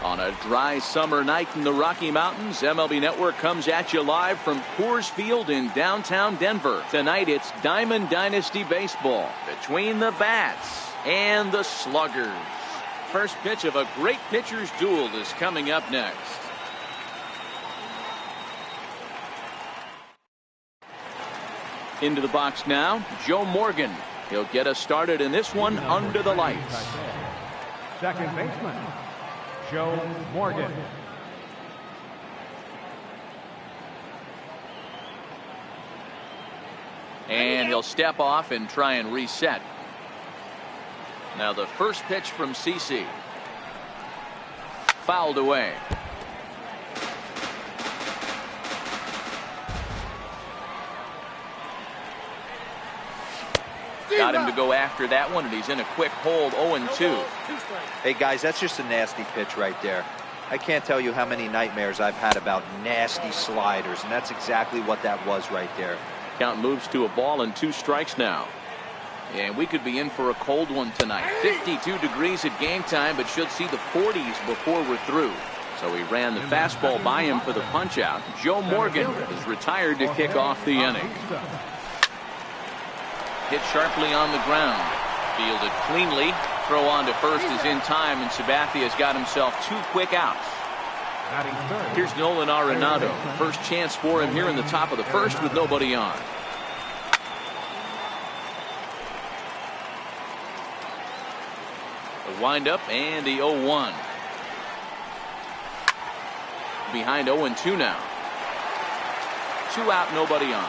On a dry summer night in the Rocky Mountains, MLB Network comes at you live from Coors Field in downtown Denver. Tonight it's Diamond Dynasty Baseball between the Bats and the Sluggers. First pitch of a great pitcher's duel is coming up next. Into the box now, Joe Morgan. He'll get us started in this one under the lights. Second baseman, Joe Morgan. And he'll step off and try and reset. Now the first pitch from CC. Fouled away. Got him to go after that one, and he's in a quick hold, 0-2. Hey, guys, that's just a nasty pitch right there. I can't tell you how many nightmares I've had about nasty sliders, and that's exactly what that was right there. Count moves to a ball and 2 strikes now. And we could be in for a cold one tonight. 52 degrees at game time, but should see the 40s before we're through. So he ran the fastball by him for the punch out. Joe Morgan is retired to kick off the inning. Hit sharply on the ground. Fielded cleanly. Throw on to first is in time, and Sabathia's got himself 2 quick outs. Here's Nolan Arenado. First chance for him here in the top of the first with nobody on. The windup and the 0-1. Behind 0-2 now. 2 out, nobody on.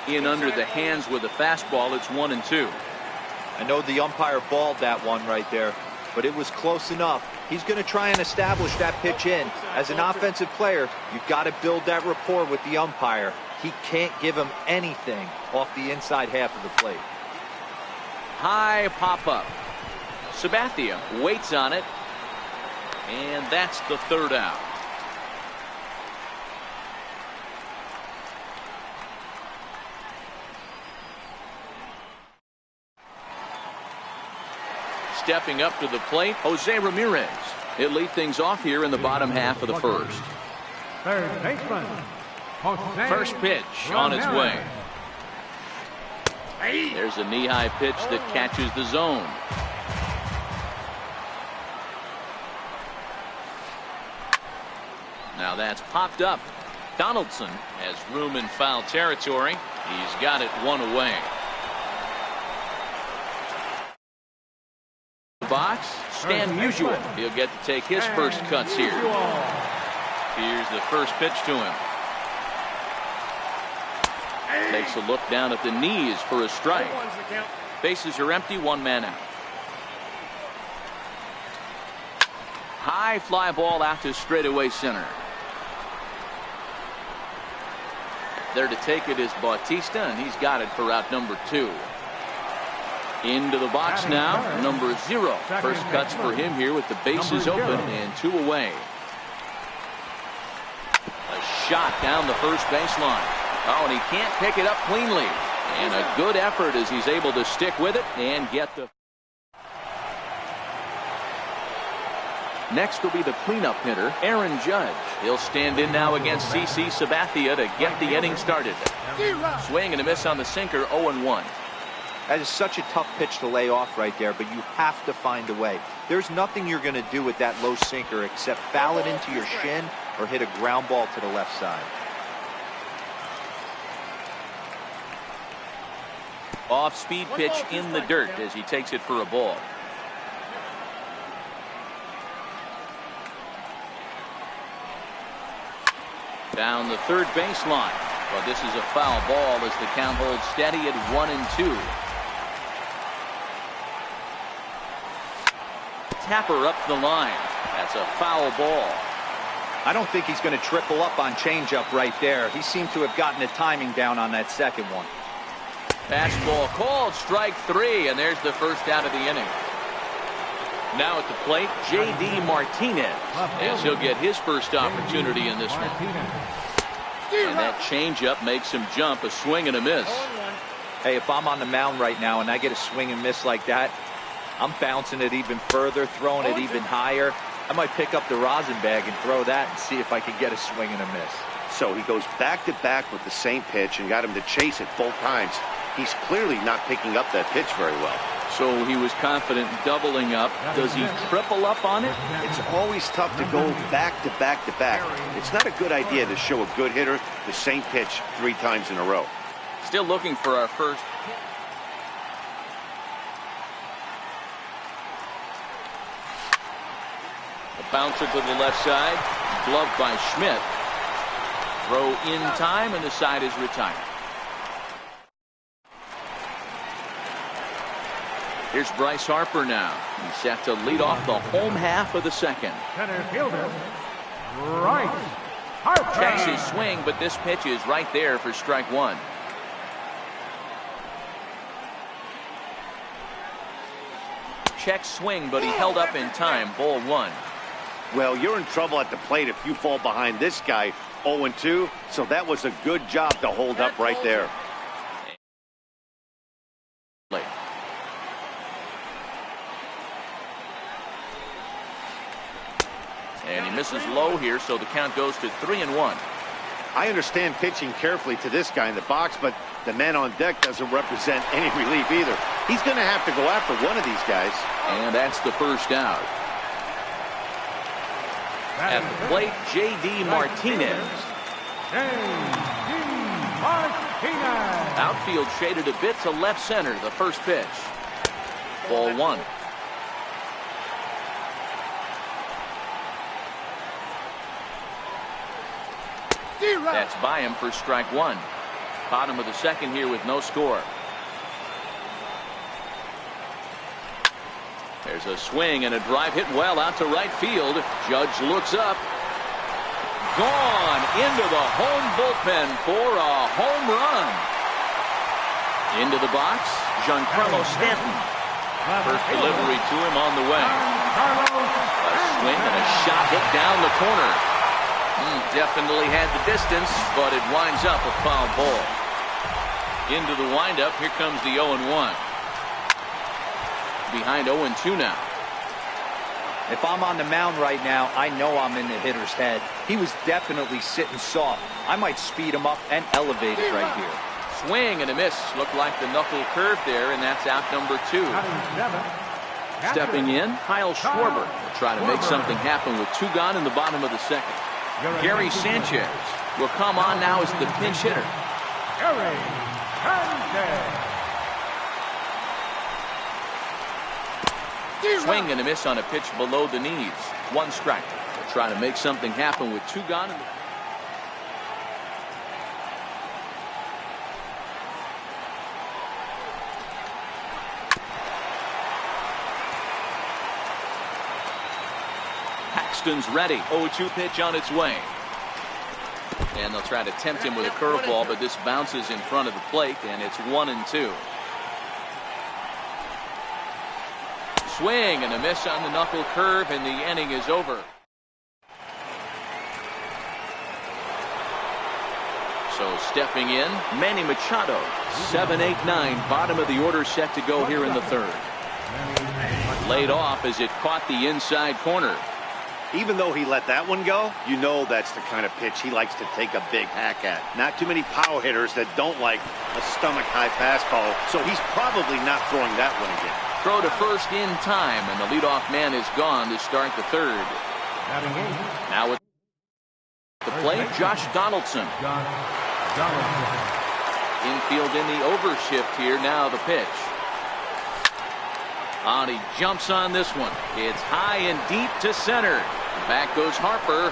In under the hands with a fastball. It's 1-2. I know the umpire balled that one right there, but it was close enough. He's going to try and establish that pitch in. As an offensive player, you've got to build that rapport with the umpire. He can't give him anything off the inside half of the plate. High pop up. Sabathia waits on it, and that's the 3rd out. Stepping up to the plate, Jose Ramirez. He'll lead things off here in the bottom half of the first. Third baseman, Jose First pitch on its way. There's a knee-high pitch that catches the zone. Now that's popped up. Donaldson has room in foul territory. He's got it 1 away. Box, Stan Musial. He'll get to take his first cuts here. Here's the first pitch to him. Takes a look down at the knees for a strike. Bases are empty, 1 man out. High fly ball out to straightaway center. There to take it is Bautista, and he's got it for out number 2. Into the box now, number 0. First cuts for him here with the bases open and 2 away. A shot down the first baseline. Oh, and he can't pick it up cleanly. And a good effort as he's able to stick with it and get the... Next will be the cleanup hitter, Aaron Judge. He'll stand in now against CC Sabathia to get the inning started. Swing and a miss on the sinker, 0-1. That is such a tough pitch to lay off right there, but you have to find a way. There's nothing you're going to do with that low sinker except foul it into your shin or hit a ground ball to the left side. Off-speed pitch in the dirt as he takes it for a ball. Down the third baseline. But this is a foul ball as the count holds steady at 1-2. Tapper up the line. That's a foul ball. I don't think he's going to triple up on changeup right there. He seemed to have gotten the timing down on that second one. Fastball called, strike 3, and there's the first out of the inning. Now at the plate, J.D. Martinez, as he'll get his first opportunity in this one. And that changeup makes him jump, a swing and a miss. Hey, if I'm on the mound right now and I get a swing and miss like that, I'm bouncing it even further, throwing it even higher. I might pick up the rosin bag and throw that and see if I can get a swing and a miss. So he goes back-to-back with the same pitch and got him to chase it both times. He's clearly not picking up that pitch very well. So he was confident doubling up. Does he triple up on it? It's always tough to go back-to-back-to-back. It's not a good idea to show a good hitter the same pitch 3 times in a row. Still looking for our first. A bouncer to the left side. Gloved by Schmidt. Throw in time, and the side is retired. Here's Bryce Harper now. He's set to lead off the home half of the second. Center fielder, Bryce Harper. Checks his swing, but this pitch is right there for strike one. Check swing, but he held up in time. Ball 1. Well, you're in trouble at the plate if you fall behind this guy 0-2, so that was a good job to hold up right there. And he misses low here, so the count goes to 3-1. I understand pitching carefully to this guy in the box, but the man on deck doesn't represent any relief either. He's going to have to go after one of these guys. And that's the first out. At the plate, J.D. Martinez. J.D. Martinez. Outfield shaded a bit to left center, the first pitch. Ball 1. That's by him for strike 1. Bottom of the second here with no score. There's a swing and a drive hit well out to right field. Judge looks up. Gone into the home bullpen for a home run. Into the box, Giancarlo Stanton. First delivery to him on the way. A swing and a shot hit down the corner. Definitely had the distance, but it winds up a foul ball. Into the windup, here comes the 0-1. Behind 0-2 now. If I'm on the mound right now, I know I'm in the hitter's head. He was definitely sitting soft. I might speed him up and elevate it right here. Swing and a miss. Looked like the knuckle curve there, and that's out number 2. Stepping in, Kyle Schwarber will try to make something happen with 2 gone in the bottom of the second. Gary Sanchez will come on now as the pinch hitter. Gary Sanchez. Swing and a miss on a pitch below the knees. 1 strike. Will try to make something happen with 2 gone. Paxton's ready. 0-2 pitch on its way. And they'll try to tempt him with a curveball, but this bounces in front of the plate, and it's 1-2. Swing and a miss on the knuckle curve, and the inning is over. So stepping in, Manny Machado. 7-8-9, bottom of the order set to go here in the third. Laid off as it caught the inside corner. Even though he let that one go, you know that's the kind of pitch he likes to take a big hack at. Not too many power hitters that don't like a stomach-high fastball, so he's probably not throwing that one again. Throw to first in time, and the leadoff man is gone to start the third. Now with the plate, Josh Donaldson. Infield in the overshift here. Now the pitch. And he jumps on this one. It's high and deep to center. Back goes Harper.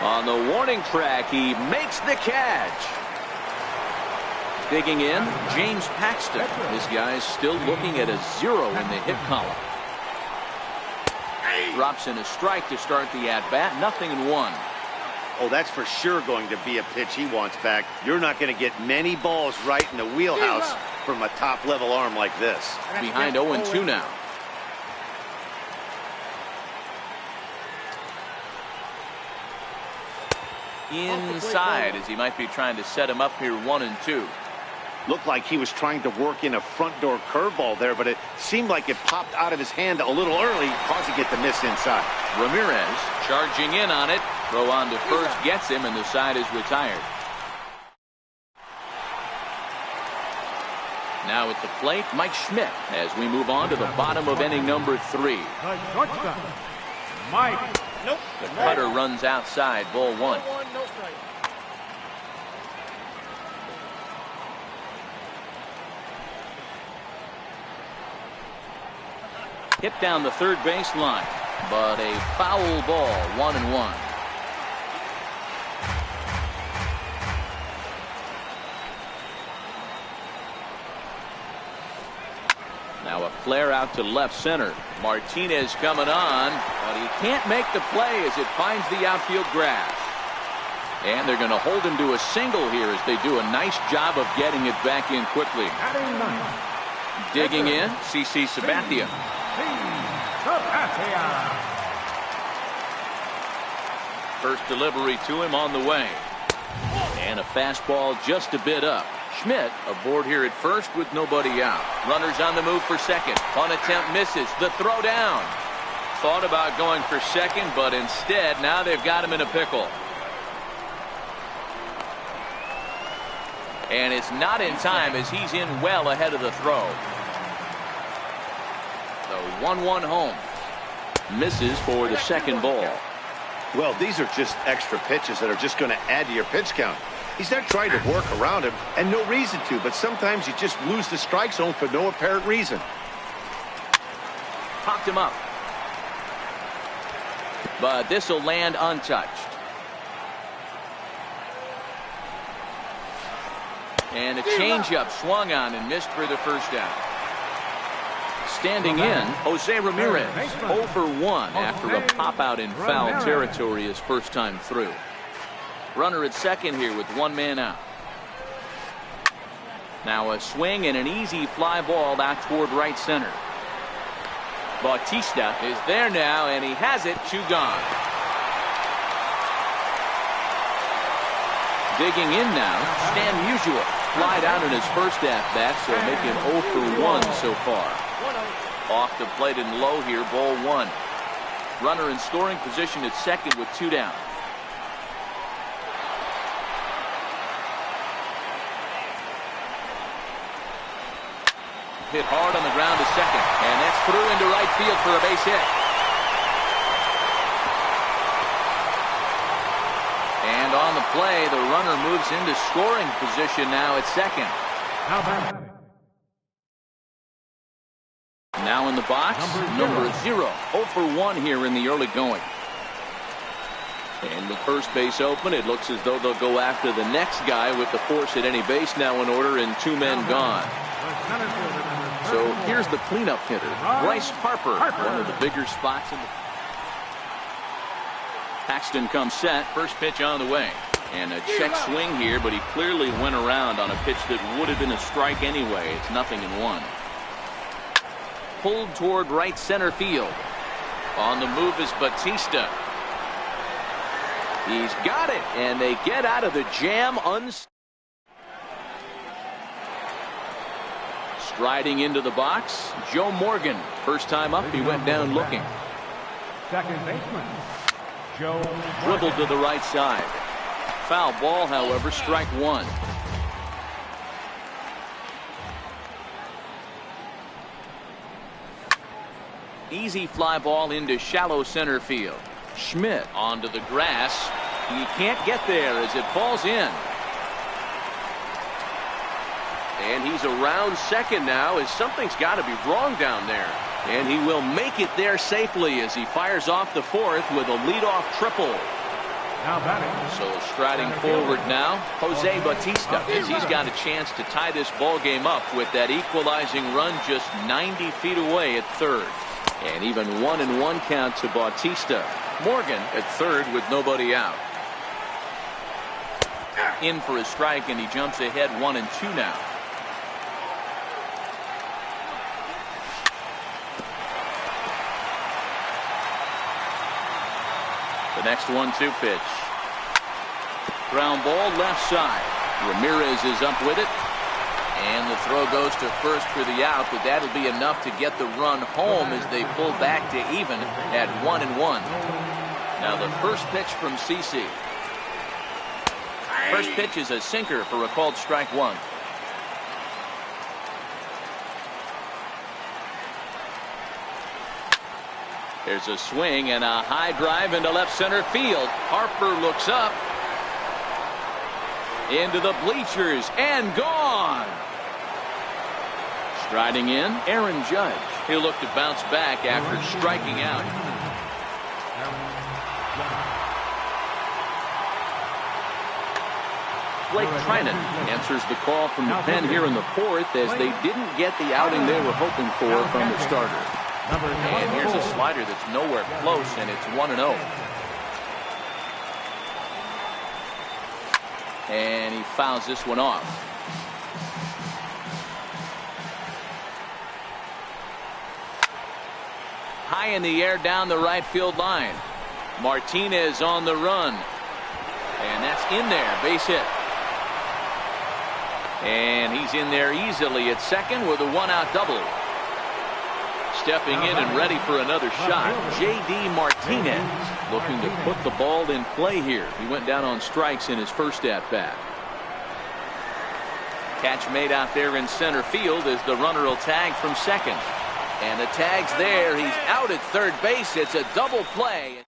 On the warning track, he makes the catch. Digging in, James Paxton. This guy's still looking at a 0 in the hit column. Drops in a strike to start the at-bat. 0-1. Oh, that's for sure going to be a pitch he wants back. You're not going to get many balls right in the wheelhouse from a top-level arm like this. Behind 0-2 now. Inside, as he might be trying to set him up here 1-2. Looked like he was trying to work in a front door curveball there, but it seemed like it popped out of his hand a little early, causing it to miss inside. Ramirez charging in on it. Throw on to first gets him, and the side is retired. Now at the plate, Mike Schmidt, as we move on to the bottom of inning number 3. The shortstop, Mike. The cutter runs outside, ball 1. Hit down the third base line, but a foul ball, 1-1. Now a flare out to left center. Martinez coming on, but he can't make the play as it finds the outfield grass. And they're going to hold him to a single here as they do a nice job of getting it back in quickly. Digging in, CC Sabathia. First delivery to him on the way. And a fastball just a bit up. Schmidt aboard here at first with nobody out. Runners on the move for second. Punt attempt misses. The throw down. Thought about going for second, but instead now they've got him in a pickle. And it's not in time as he's in well ahead of the throw. The 1-1 home. Misses for the second ball. Well, these are just extra pitches that are just going to add to your pitch count. He's not trying to work around him, and no reason to, but sometimes you just lose the strike zone for no apparent reason. Popped him up. But this will land untouched. And a changeup swung on and missed for the first out. Standing in, Jose Ramirez, 0 for 1 after a pop-out in foul territory his first time through. Runner at second here with 1 man out. Now a swing and an easy fly ball out toward right center. Bautista is there now, and he has it, 2 gone. Digging in now, Stan Musial. Flied out in his first at-bat, so making 0 for 1 so far. Off the plate and low here, ball 1. Runner in scoring position at second with 2 down. Hit hard on the ground to second, and that's through into right field for a base hit. And on the play, the runner moves into scoring position now at second. Now in the box, number 0. 0 for 1 here in the early going. And with first base open, it looks as though they'll go after the next guy with the force at any base now in order and 2 men gone. So here's the cleanup hitter, Bryce Harper, one of the bigger spots in the... Paxton comes set, first pitch on the way. And a check swing here, but he clearly went around on a pitch that would have been a strike anyway. It's 0-1. Pulled toward right center field. On the move is Bautista. He's got it, and they get out of the jam Striding into the box, Joe Morgan. First time up, he went down looking. Second baseman, Joe Dribbled to the right side. Foul ball, however, strike 1. Easy fly ball into shallow center field. Schmidt onto the grass. He can't get there as it falls in. And he's around second now as something's got to be wrong down there. And he will make it there safely as he fires off the 4th with a leadoff triple. Now batting. So striding forward now, Jose Bautista, as he's got a chance to tie this ball game up with that equalizing run just 90 feet away at third. And even 1-1 count to Bautista. Morgan at third with nobody out. In for a strike, and he jumps ahead 1-2 now. The next 1-2 pitch. Ground ball left side. Ramirez is up with it. And the throw goes to first for the out, but that'll be enough to get the run home as they pull back to even at 1-1. Now the first pitch from CC. First pitch is a sinker for a called strike one. There's a swing and a high drive into left center field. Harper looks up. Into the bleachers and gone. Striding in, Aaron Judge. He'll look to bounce back after striking out. Blake Trinan answers the call from the pen here in the fourth as they didn't get the outing they were hoping for from the starter. And here's a slider that's nowhere close, and it's 1-0. And he fouls this one off. High in the air down the right field line. Martinez on the run. And that's in there. Base hit. And he's in there easily at second with a one-out double. Stepping in and ready for another shot, J.D. Martinez looking to put the ball in play here. He went down on strikes in his first at-bat. Catch made out there in center field as the runner will tag from second. And the tag's there. He's out at third base. It's a double play.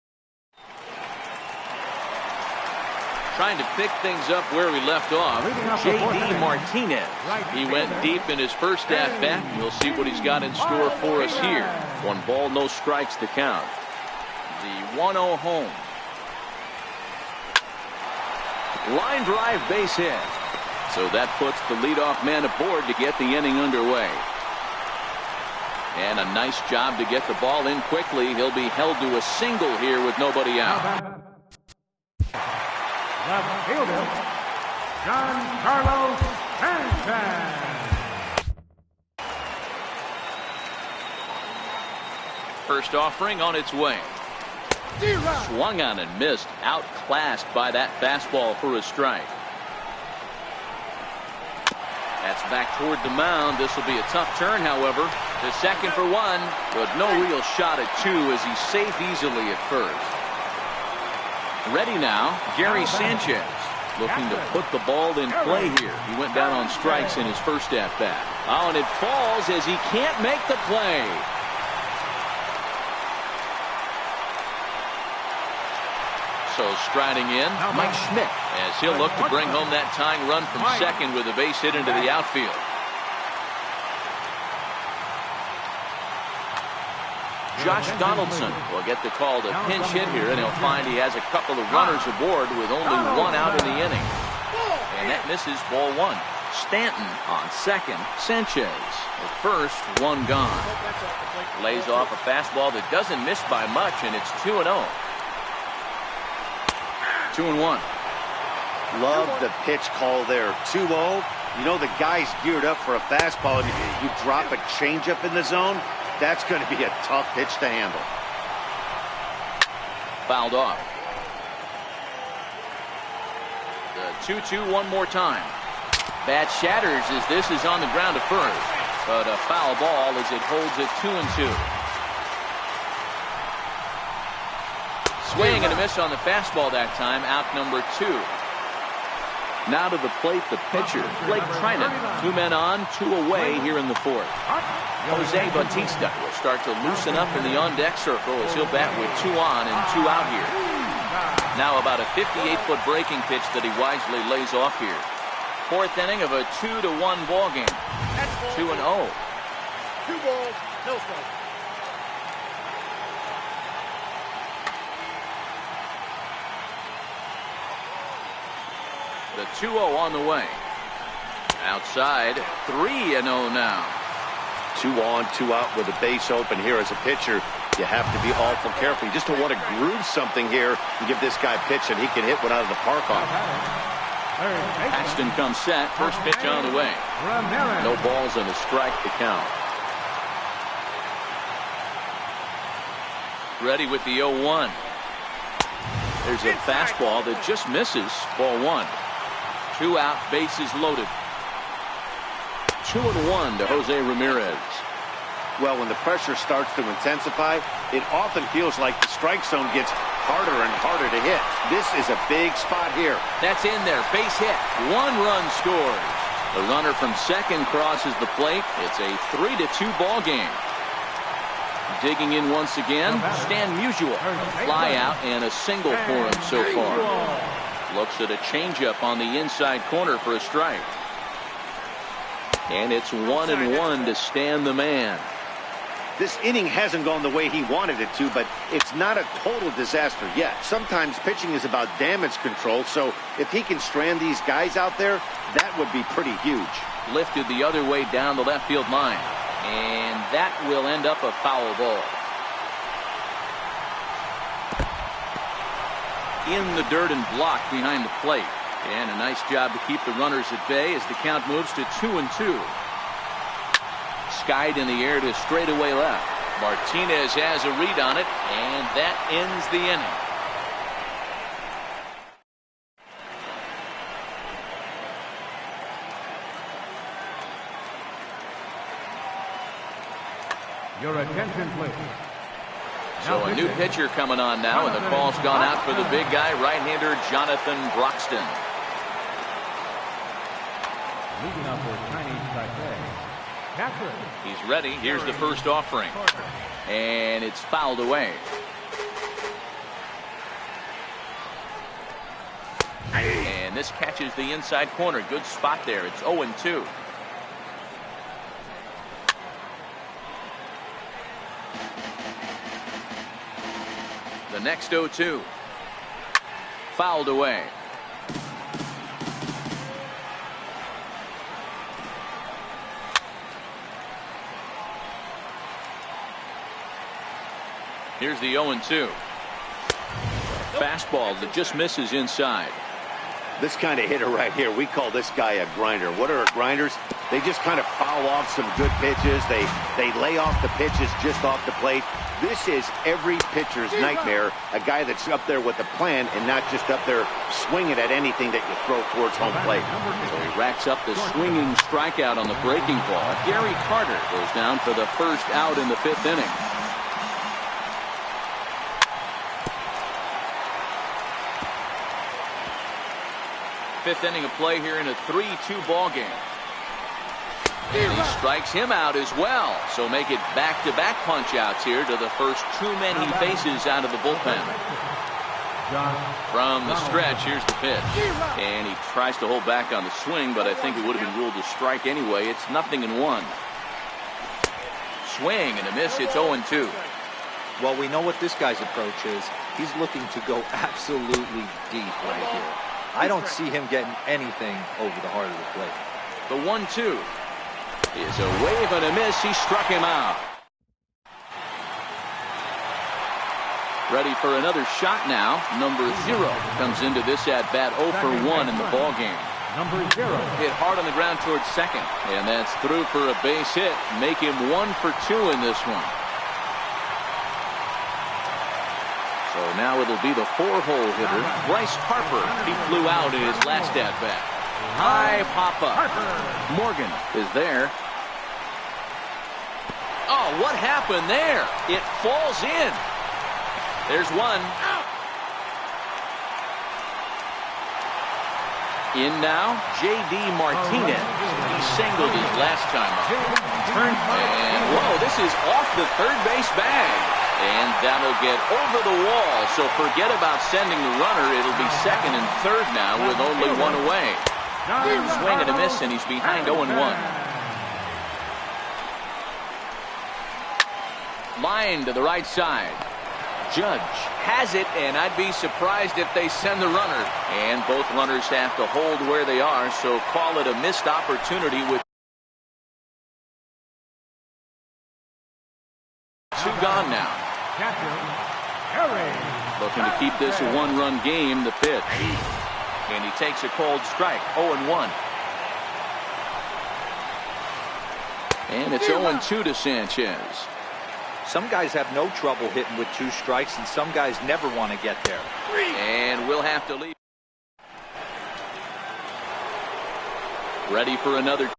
Trying to pick things up where we left off. J.D. Martinez. He went deep in his first at-bat. We'll see what he's got in store for us here. 1 ball, no strikes to count. The 1-0 home. Line drive, base hit. So that puts the leadoff man aboard to get the inning underway. And a nice job to get the ball in quickly. He'll be held to a single here with nobody out. Left fielder, Giancarlo Sanchez. First offering on its way. Swung on and missed. Outclassed by that fastball for a strike. That's back toward the mound. This will be a tough turn, however. To second for one, but no real shot at two as he's safe easily at first. Ready now, Gary Sanchez looking to put the ball in play here. He went down on strikes in his first at-bat. Oh, and it falls as he can't make the play. So striding in, Mike Schmidt, as he'll look to bring home that tying run from second with a base hit into the outfield. Josh Donaldson will get the call to pinch hit here, and he'll find he has a couple of runners aboard with only 1 out in the inning. And that misses, ball 1. Stanton on second. Sanchez at first, 1 gone. Lays off a fastball that doesn't miss by much, and it's 2-0. 2-1. Love the pitch call there. 2-0. You know the guy's geared up for a fastball, and you drop a changeup in the zone. That's going to be a tough pitch to handle. Fouled off. The 2-2 one more time. Bat shatters as this is on the ground to first. But a foul ball as it holds it 2-2. Swing and a miss on the fastball that time. Out number 2. Now to the plate, the pitcher, Blake Trinan. 2 men on, 2 away here in the fourth. Jose Bautista will start to loosen up in the on-deck circle as he'll bat with 2 on and 2 out here. Now about a 58-foot breaking pitch that he wisely lays off here. 4th inning of a 2-1 ball game. 2-0. 2 balls, no strikes. The 2-0 on the way. Outside, 3-0 now. 2 on, 2 out with a base open here as a pitcher. You have to be awful careful. You just don't want to groove something here and give this guy a pitch and he can hit one out of the park on. Paxton comes set. First pitch on the way. No balls and a strike to count. Ready with the 0-1. There's a fastball that just misses. Ball 1. 2 out, bases loaded. 2-1 to Jose Ramirez. Well, when the pressure starts to intensify, it often feels like the strike zone gets harder and harder to hit. This is a big spot here. That's in there. Base hit. 1 run scores. The runner from second crosses the plate. It's a 3-2 ball game. Digging in once again, Stan Musial. Fly out and a single for him so far. Looks at a changeup on the inside corner for a strike. And it's 1-1 to Stan the man. This inning hasn't gone the way he wanted it to, but it's not a total disaster yet. Sometimes pitching is about damage control, so if he can strand these guys out there, that would be pretty huge. Lifted the other way down the left field line. And that will end up a foul ball. In the dirt and blocked behind the plate. And a nice job to keep the runners at bay as the count moves to 2-2. Skied in the air to straightaway left. Martinez has a read on it, and that ends the inning. Your attention, please. So a new pitcher coming on now, and the call's gone out for the big guy, right-hander Jonathan Broxton. Leading off for Chinese Taipei. Catcher. He's ready. Here's the first offering. And it's fouled away. And this catches the inside corner. Good spot there. It's 0-2. The next 0-2. Fouled away. Here's the 0-2. Fastball that just misses inside. This kind of hitter right here, we call this guy a grinder. What are grinders? They just kind of foul off some good pitches. They lay off the pitches just off the plate. This is every pitcher's nightmare, a guy that's up there with a plan and not just up there swinging at anything that you throw towards home plate. So he racks up the swinging strikeout on the breaking ball. Gary Carter goes down for the first out in the 5th inning. Fifth inning of play here in a 3-2 ball game. And he strikes him out as well. So make it back-to-back punch-outs here to the first 2 men he faces out of the bullpen. From the stretch, here's the pitch. And he tries to hold back on the swing, but I think it would have been ruled a strike anyway. It's 0-1. Swing and a miss. It's 0-2. Well, we know what this guy's approach is. He's looking to go absolutely deep right here. I don't see him getting anything over the heart of the plate. The 1-2 is a wave and a miss. He struck him out. Ready for another shot now. Number 0 comes into this at-bat 0 for 1 in the ball game. Number 0. Hit hard on the ground towards second. And that's through for a base hit. Make him 1 for 2 in this one. So now it'll be the 4-hole hitter, Bryce Harper. He flew out in his last at-bat. High pop-up. Morgan is there. Oh, what happened there? It falls in. There's one. In now, J.D. Martinez. He singled his last time up. And, whoa, this is off the third base bag. And that'll get over the wall. So forget about sending the runner. It'll be second and third now with only 1 away. Swing and a miss, and he's behind 0-1. Line to the right side. Judge has it, and I'd be surprised if they send the runner. And both runners have to hold where they are, so call it a missed opportunity with 2 gone now. Looking to keep this a 1-run game. The pitch. And he takes a cold strike. 0-1. And it's 0-2 to Sanchez. Some guys have no trouble hitting with 2 strikes, and some guys never want to get there. And we'll have to leave. Ready for another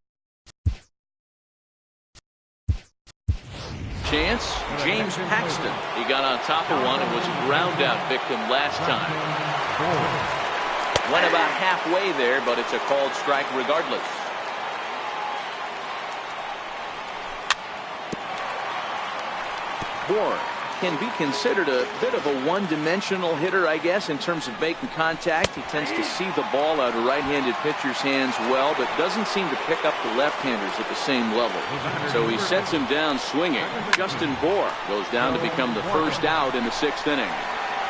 chance. James Paxton. He got on top of one and was a ground out victim last time. Went about halfway there, but it's a called strike regardless. Bohr can be considered a bit of a one-dimensional hitter, I guess, in terms of making contact. He tends to see the ball out of right-handed pitcher's hands well, but doesn't seem to pick up the left-handers at the same level. So he sets him down swinging. Justin Bohr goes down to become the first out in the 6th inning.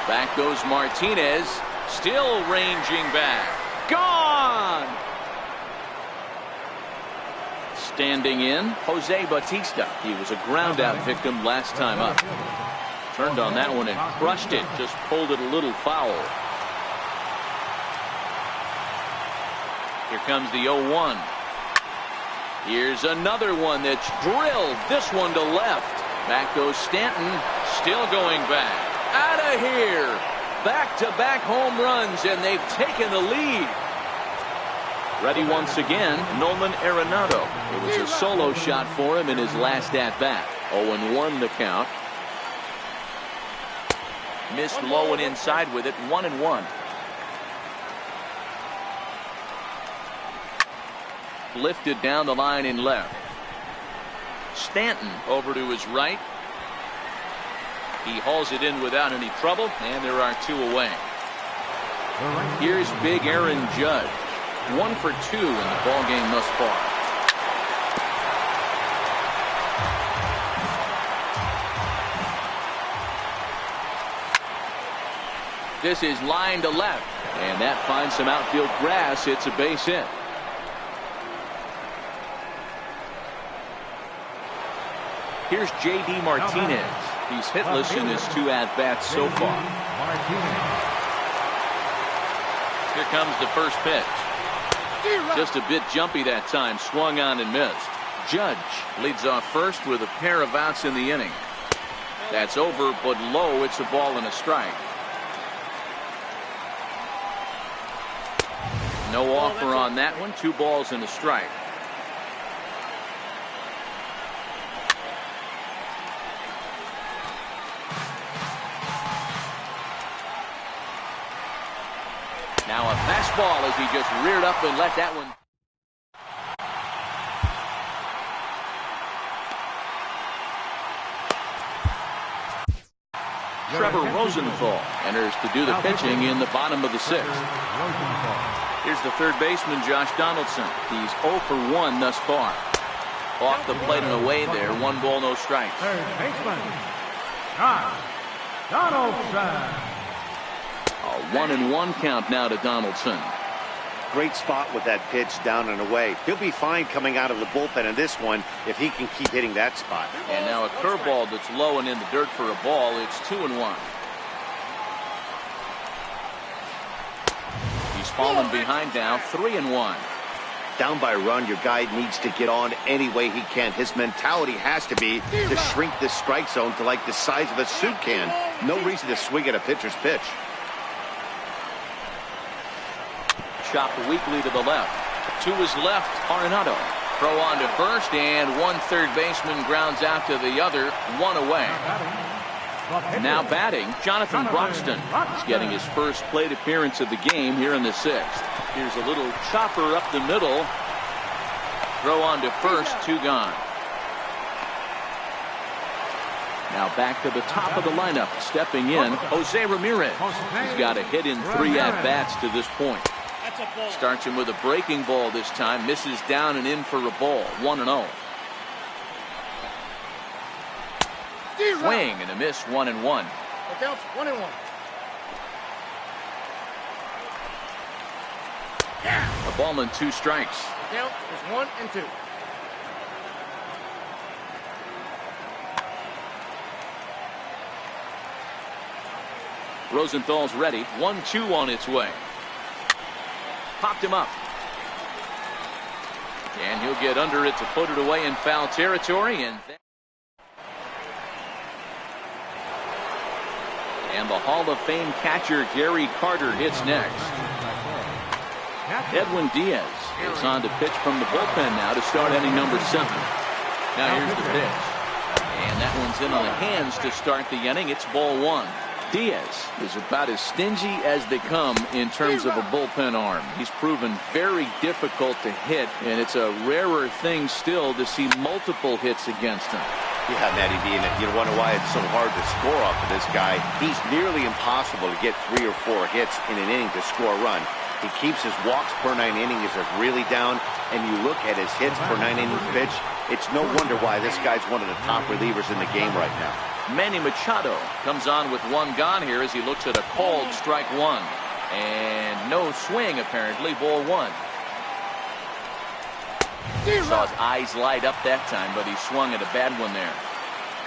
Back goes Martinez, still ranging back. Gone! Standing in, Jose Bautista. He was a ground-out victim last time up. Turned on that one and crushed it. Just pulled it a little foul. Here comes the 0-1. Here's another one that's drilled. This one to left. Back goes Stanton. Still going back. Out of here. Back-to-back home runs, and they've taken the lead. Ready once again, Nolan Arenado. It was a solo shot for him in his last at-bat. 0-1 the count. Missed low and inside with it. 1-1. Lifted down the line in left. Stanton over to his right. He hauls it in without any trouble, and there are 2 away. Here's big Aaron Judge. 1 for 2 in the ball game thus far. This is line to left, and that finds some outfield grass. It's a base hit. Here's J.D. Martinez. He's hitless in his 2 at-bats so far. Here comes the first pitch. Just a bit jumpy that time. Swung on and missed. Judge leads off first with a pair of outs in the inning. That's over, but low. It's a ball and a strike. No offer on that one. 2 balls and a strike. Now a fastball as he just reared up and let that one. Trevor Rosenthal enters to do the pitching in the bottom of the 6th. Here's the third baseman, Josh Donaldson. He's 0 for 1 thus far. Off the plate and away there. 1 ball, no strikes. Third baseman, Josh Donaldson. A 1-1 count now to Donaldson. Great spot with that pitch down and away. He'll be fine coming out of the bullpen in this one if he can keep hitting that spot. And now a curveball that's low and in the dirt for a ball. It's 2-1. He's fallen behind now. 3-1. Down by a run, your guy needs to get on any way he can. His mentality has to be to shrink this strike zone to like the size of a soup can. No reason to swing at a pitcher's pitch. Chopped weakly to the left. To his left, Arenado. Throw on to first, and 1 third baseman grounds out to the other. 1 away. Now batting, Jonathan Broxton. He's getting his first plate appearance of the game here in the 6th. Here's a little chopper up the middle. Throw on to first, 2 gone. Now back to the top of the lineup. Stepping in, Jose Ramirez. He's got a hit in 3 at-bats to this point. Starts him with a breaking ball this time. Misses down and in for a ball. 1-0. Swing and a miss. 1-1. The count's 1-1. A ball and 2 strikes. The count is 1-2. Rosenthal's ready. 1-2 on its way. Popped him up. And he'll get under it to put it away in foul territory. And the Hall of Fame catcher Gary Carter hits next. Edwin Diaz is on to pitch from the bullpen now to start inning number 7. Now here's the pitch. And that one's in on the hands to start the inning. It's ball one. Diaz is about as stingy as they come in terms of a bullpen arm. He's proven very difficult to hit, and it's a rarer thing still to see multiple hits against him. Yeah, Matty B, and you wonder why it's so hard to score off of this guy. He's nearly impossible to get 3 or 4 hits in an inning to score a run. He keeps his walks per 9 innings are really down, and you look at his hits per 9 innings pitch, it's no wonder why this guy's one of the top relievers in the game right now. Manny Machado comes on with one gone here as he looks at a called strike one. And no swing, apparently, ball one. Saw his eyes light up that time, but he swung at a bad one there.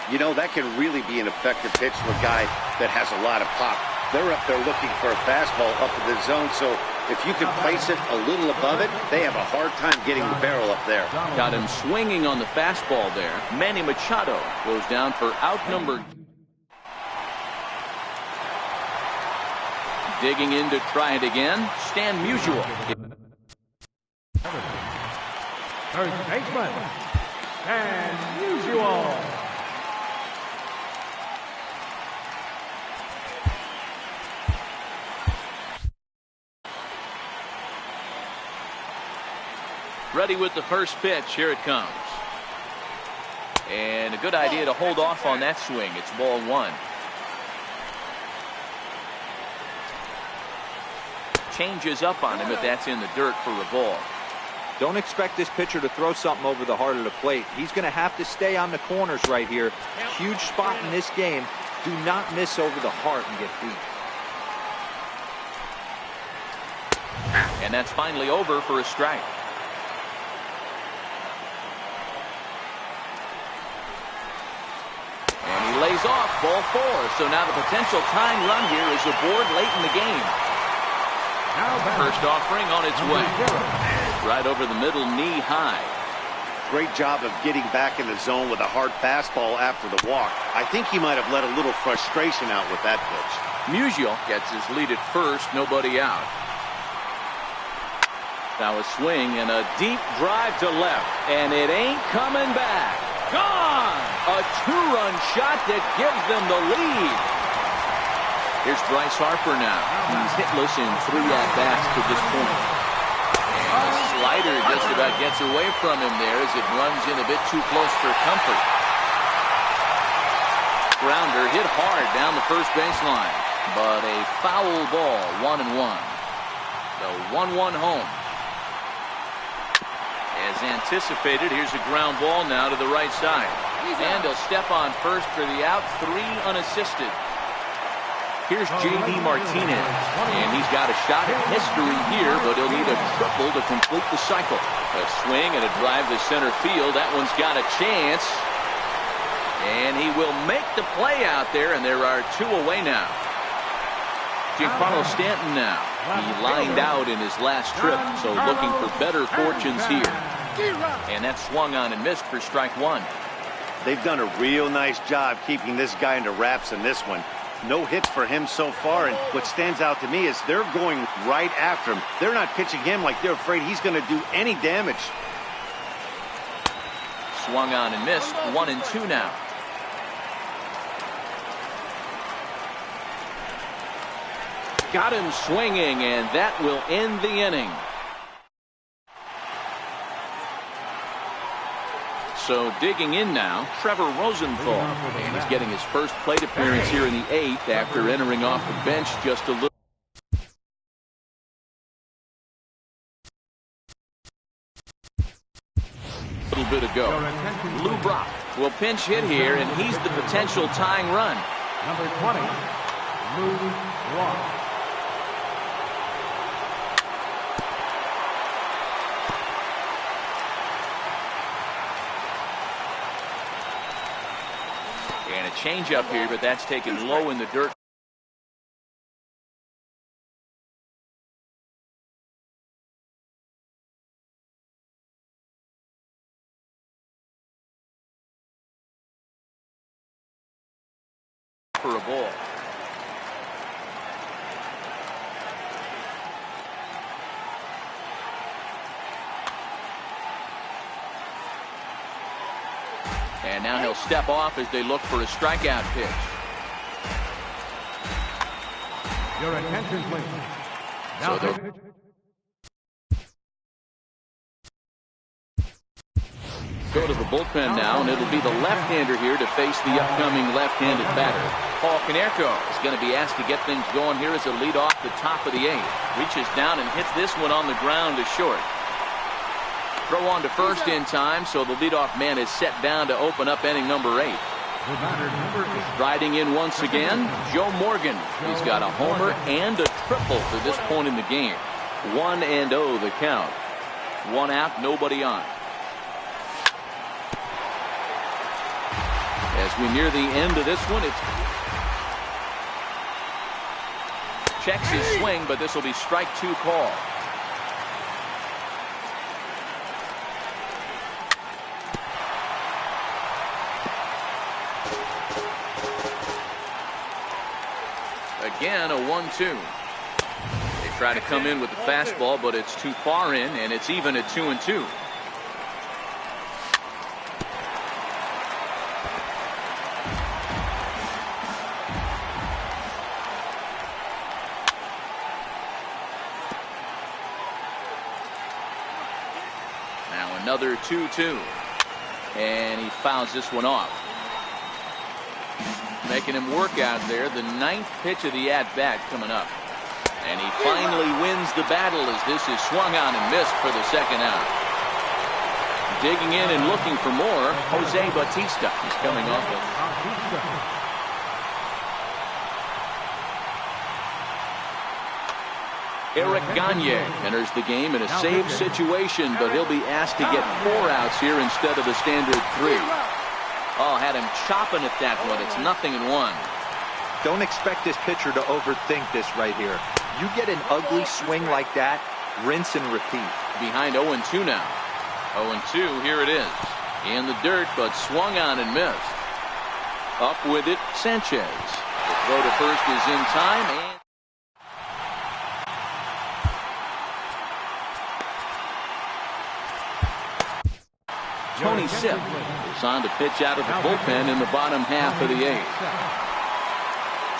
You know, that can really be an effective pitch to a guy that has a lot of pop. They're up there looking for a fastball up in the zone, so if you can place it a little above it, they have a hard time getting the barrel up there. Got him swinging on the fastball there. Manny Machado goes down for out number. Digging in to try it again, Stan Musial. First baseman, and Musial. Ready with the first pitch. Here it comes. And a good idea to hold off on that swing. It's ball one. Changes up on him, but that's in the dirt for a ball. Don't expect this pitcher to throw something over the heart of the plate. He's going to have to stay on the corners right here. Huge spot in this game. Do not miss over the heart and get beat. And that's finally over for a strike. And he lays off ball four. So now the potential tying run here is aboard late in the game. First offering on its way. Right over the middle, knee high. Great job of getting back in the zone with a hard fastball after the walk. I think he might have let a little frustration out with that pitch. Musial gets his lead at first, nobody out. Now a swing and a deep drive to left, and it ain't coming back. Gone! A 2-run shot that gives them the lead. Here's Bryce Harper now. He's hitless in 3 at-bats to this point. And the slider just about gets away from him there as it runs in a bit too close for comfort. Grounder hit hard down the first baseline, but a foul ball, 1-1. The 1-1 home. As anticipated, here's a ground ball now to the right side. And he'll step on first for the out, 3 unassisted. Here's J.D. Martinez, and he's got a shot at history here, but he'll need a triple to complete the cycle. A swing and a drive to center field. That one's got a chance. And he will make the play out there, and there are 2 away now. Giancarlo Stanton now. He lined out in his last trip, so looking for better fortunes here. And that swung on and missed for strike 1. They've done a real nice job keeping this guy under wraps in this one. No hits for him so far, and what stands out to me is they're going right after him. They're not pitching him like they're afraid he's going to do any damage. Swung on and missed. 1-2 now. Got him swinging, and that will end the inning. So digging in now, Trevor Rosenthal. And he's getting his first plate appearance here in the 8th after entering off the bench just a little bit ago. Lou Brock will pinch hit here, and he's the potential tying run. Number 20, Lou Brock. And a change up here, but that's taken low in the dirt. For a ball. And now he'll step off as they look for a strikeout pitch. Your attention, please. So Now they'll go to the bullpen now, and it'll be the left-hander here to face the upcoming left-handed batter. Paul Konerko is going to be asked to get things going here as a lead off the top of the 8th. Reaches down and hits this one on the ground to short. Throw on to first in time, so the leadoff man is set down to open up inning number 8. Riding in once again, Joe Morgan. He's got a homer and a triple to this point in the game. 1-0 the count. 1 out, nobody on. As we near the end of this one, it's checks his swing, but this will be strike 2 call. Again, a 1-2. They try to come in with the fastball, but it's too far in, and it's even at 2-2. Now another 2-2. And he fouls this one off. Making him work out there. The 9th pitch of the at-bat coming up. And he finally wins the battle as this is swung on and missed for the 2nd out. Digging in and looking for more, Jose Bautista. He's coming off of Eric Gagne enters the game in a save situation, but he'll be asked to get 4 outs here instead of the standard 3. Oh, had him chopping at that one. It's 0-1. Don't expect this pitcher to overthink this right here. You get an ugly swing like that, rinse and repeat. Behind 0-2 now. 0-2, here it is. In the dirt, but swung on and missed. Up with it, Sanchez. The throw to first is in time, and Tony Sipp is on to pitch out of the bullpen in the bottom half of the 8th.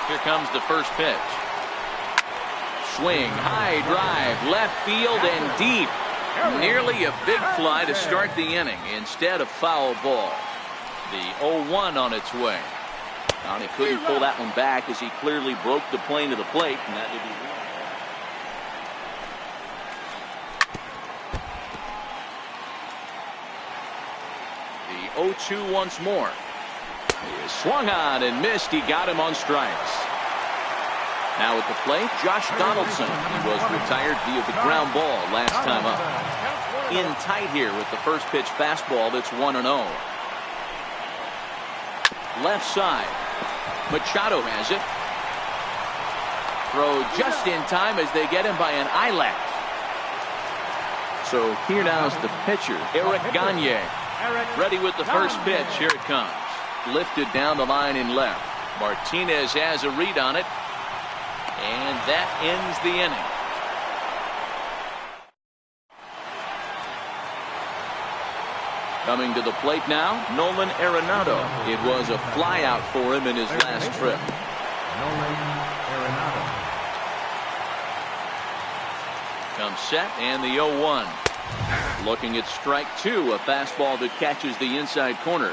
Here comes the first pitch. Swing, high drive, left field and deep. Nearly a big fly to start the inning instead of foul ball. The 0-1 on its way. And he couldn't pull that one back as he clearly broke the plane to the plate, and that would be the 0-2 once more. He is swung on and missed. He got him on strikes. Now at the plate, Josh Donaldson. He was retired via the ground ball last time up. In tight here with the first pitch fastball that's 1-0. Left side. Machado has it. Throw just in time as they get him by an eyelash. So here now is the pitcher, Eric Gagne. Ready with the first pitch. Here it comes. Lifted down the line in left. Martinez has a read on it. And that ends the inning. Coming to the plate now, Nolan Arenado. It was a flyout for him in his last trip. Nolan Arenado. Comes set and the 0-1. Looking at strike 2, a fastball that catches the inside corner.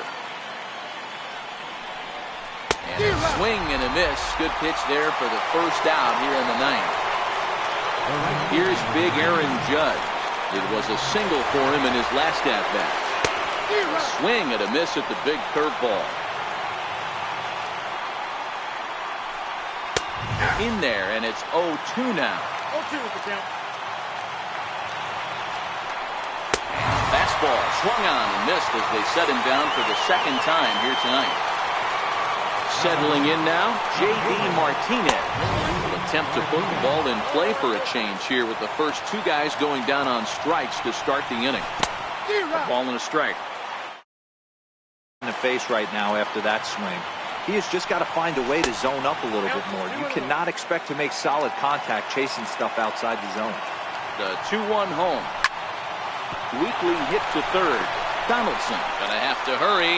And a swing and a miss. Good pitch there for the first out here in the 9th. Here's big Aaron Judge. It was a single for him in his last at-bat. A swing and a miss at the big curveball. In there, and it's 0-2 now. 0-2 is the count. Fastball swung on and missed as they set him down for the 2nd time here tonight. Settling in now, J.D. Martinez will attempt to put the ball in play for a change here with the first 2 guys going down on strikes to start the inning. A ball and a strike. In the face right now after that swing. He has just got to find a way to zone up a little bit more. You cannot expect to make solid contact chasing stuff outside the zone. The 2-1 home. Weekly hit to third. Donaldson gonna have to hurry.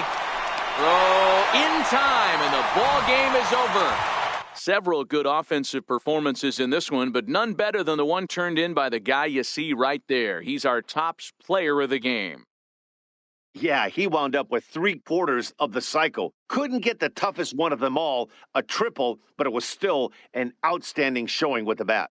Throw in time, and the ball game is over. Several good offensive performances in this one, but none better than the one turned in by the guy you see right there. He's our top player of the game. Yeah, he wound up with 3/4 of the cycle. Couldn't get the toughest one of them all, a triple, but it was still an outstanding showing with the bat.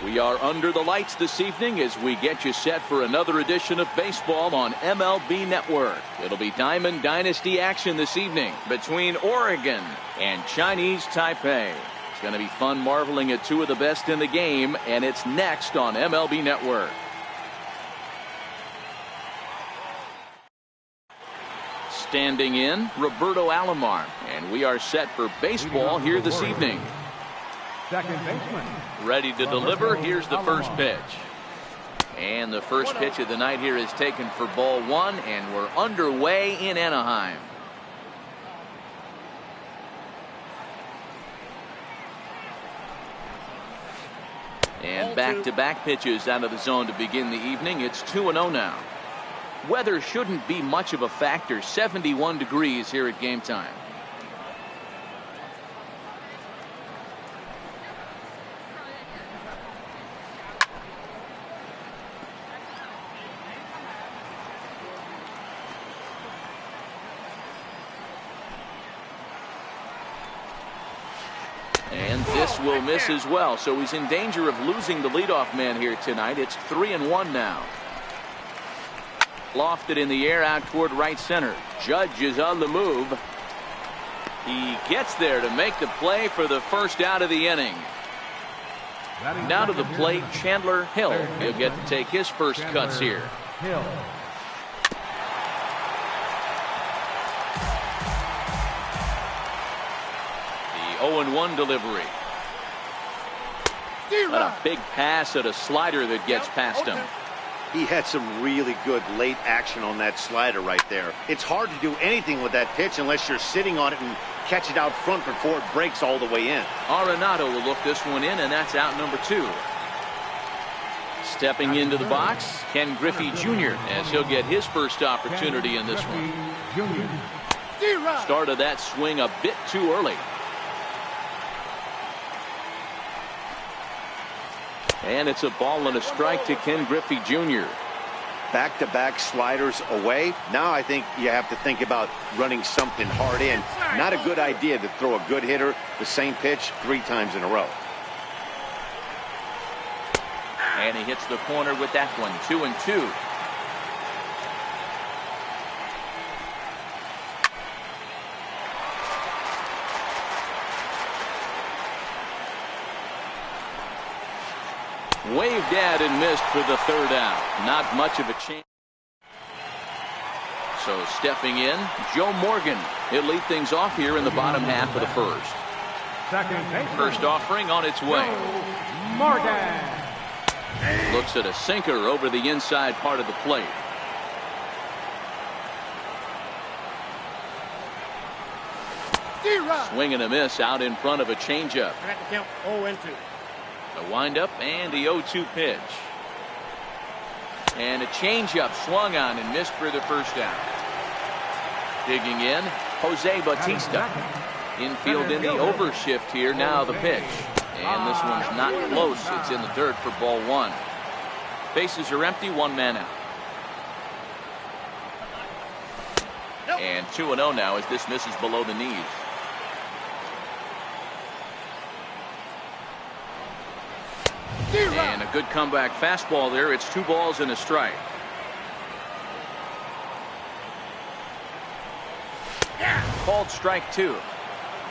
We are under the lights this evening as we get you set for another edition of baseball on MLB Network. It'll be Diamond Dynasty action this evening between Oregon and Chinese Taipei. It's going to be fun marveling at two of the best in the game, and it's next on MLB Network. Standing in, Roberto Alomar, and we are set for baseball here this evening. Second baseman. Ready to deliver. Here's the first pitch. And the first pitch of the night here is taken for ball one, and we're underway in Anaheim. And back-to-back pitches out of the zone to begin the evening. It's 2-0 now. Weather shouldn't be much of a factor. 71 degrees here at game time. And this will miss as well, so he's in danger of losing the leadoff man here tonight. It's 3-1 now. Lofted in the air out toward right center. Judge is on the move. He gets there to make the play for the first out of the inning. Now to the plate, Chandler Hill. He'll get to take his first cuts here. Hill. The 0-1 delivery. But a big pass at a slider that gets past him. He had some really good late action on that slider right there. It's hard to do anything with that pitch unless you're sitting on it and catch it out front before it breaks all the way in. Arenado will look this one in, and that's out number 2. Stepping into the box, Ken Griffey Jr. as he'll get his first opportunity in this one. Started that swing a bit too early. And it's a ball and a strike to Ken Griffey Jr. Back-to-back sliders away. Now I think you have to think about running something hard in. Not a good idea to throw a good hitter the same pitch 3 times in a row. And he hits the corner with that one. 2-2. Waved at and missed for the third out. Not much of a chance. So stepping in, Joe Morgan. He'll lead things off here in the bottom half of the first. Second baseman. First offering on its way. Morgan. Looks at a sinker over the inside part of the plate. Swing and a miss out in front of a changeup. At the count 0-2. A windup and the 0-2 pitch. And a changeup swung on and missed for the first out. Digging in, Jose Bautista. Infield in the overshift here. Now the pitch. And this one's not close. It's in the dirt for ball 1. Bases are empty, 1 man out. And 2-0 now as this misses below the knees. And a good comeback fastball there. It's 2 balls and a strike. Called strike 2.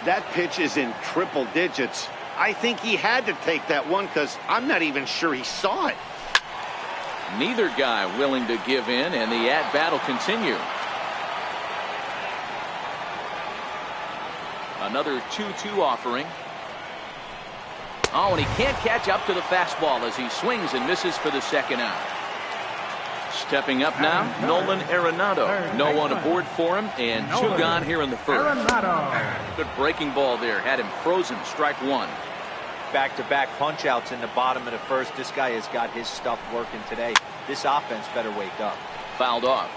That pitch is in triple digits. I think he had to take that one because I'm not even sure he saw it. Neither guy willing to give in, and the at-bat will continue. Another 2-2 offering. Oh, and he can't catch up to the fastball as he swings and misses for the second out. Stepping up now, Nolan Arenado. No one aboard for him, and 2 gone here in the first. Good breaking ball there. Had him frozen. Strike 1. Back-to-back punch-outs in the bottom of the first. This guy has got his stuff working today. This offense better wake up. Fouled off.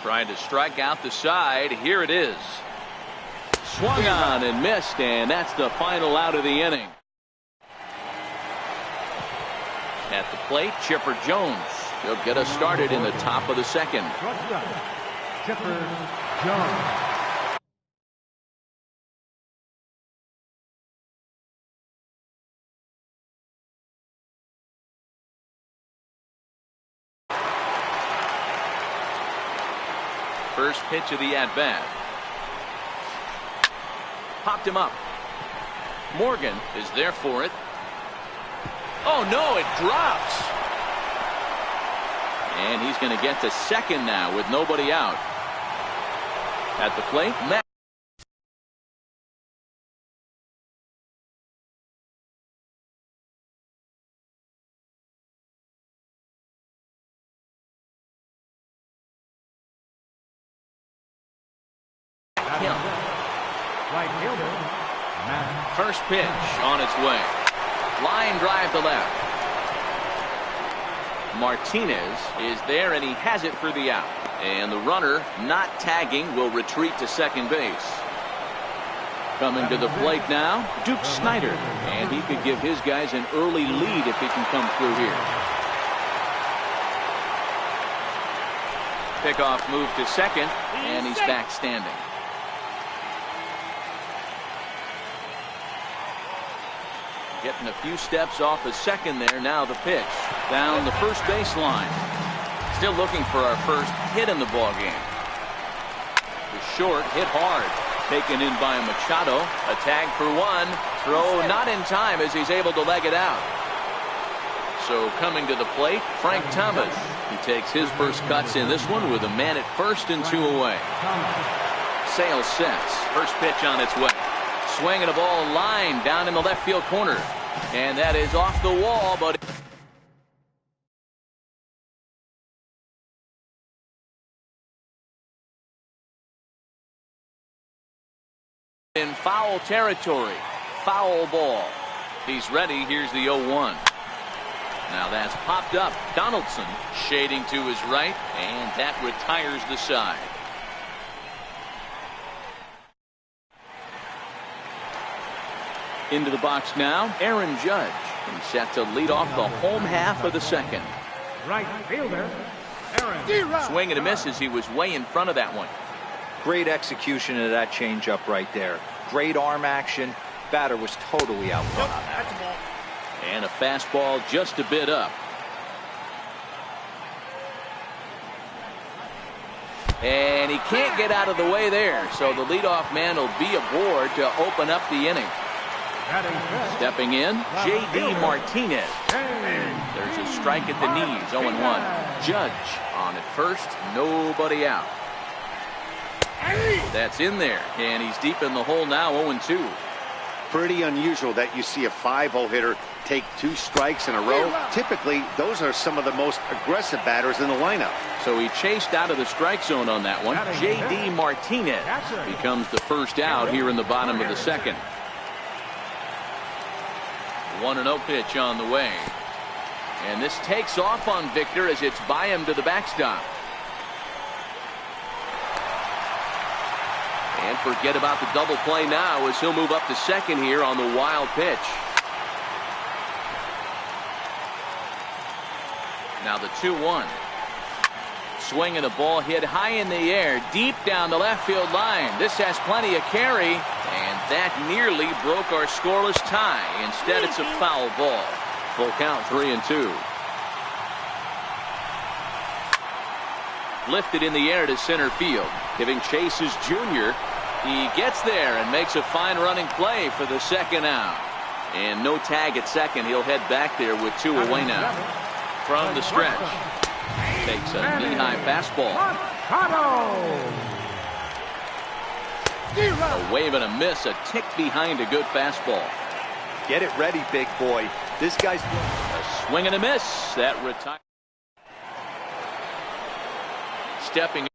Trying to strike out the side. Here it is. Swung on and missed, and that's the final out of the inning. At the plate, Chipper Jones. He'll get us started in the top of the second. Chipper Jones. first pitch of the at-bat. Popped him up. Morgan is there for it. Oh, no, it drops. And he's going to get to second now with nobody out. At the plate, Matt. Right fielder, Matt. First pitch on its way. Line drive to left. Martinez is there, and he has it for the out. And the runner, not tagging, will retreat to second base. Coming to the plate now, Duke Snyder. And he could give his guys an early lead if he can come through here. Pickoff move to second, and he's back standing. Getting a few steps off of second there. Now the pitch down the first baseline. Still looking for our first hit in the ball game. The short hit hard. Taken in by Machado. A tag for one. Throw not in time as he's able to leg it out. So coming to the plate, Frank Thomas. He takes his first cuts in this one with a man at first and two away. Sales sets. First pitch on its way. Swinging a ball line down in the left field corner. And that is off the wall, but in foul territory. Foul ball. He's ready. Here's the 0-1. Now that's popped up. Donaldson shading to his right, and that retires the side. Into the box now, Aaron Judge. And set to lead off the home half of the second. Right fielder, Aaron. Swing and a miss as he was way in front of that one. Great execution of that changeup right there. Great arm action. Batter was totally outdone on that. That's a ball. And a fastball just a bit up. And he can't get out of the way there. So the leadoff man will be aboard to open up the inning. Stepping in, J.D. Martinez. There's a strike at the knees, 0-1. Judge on at first, nobody out. That's in there, and he's deep in the hole now, 0-2. Pretty unusual that you see a 5-0 hitter take 2 strikes in a row. Typically, those are some of the most aggressive batters in the lineup. So he chased out of the strike zone on that one. J.D. Martinez becomes the first out here in the bottom of the second. 1-0 pitch on the way. And this takes off on Victor as it's by him to the backstop. And forget about the double play now as he'll move up to second here on the wild pitch. Now the 2-1. Swinging a ball hit high in the air, deep down the left field line. This has plenty of carry, and that nearly broke our scoreless tie. Instead, it's a foul ball. Full count, 3-2. Lifted in the air to center field, giving chase is Junior. He gets there and makes a fine running play for the second out. And no tag at second. He'll head back there with 2 away now. From the stretch. Takes a knee-high fastball. A wave and a miss, a tick behind a good fastball. Get it ready, big boy. This guy's a swing and a miss. That retires. Stepping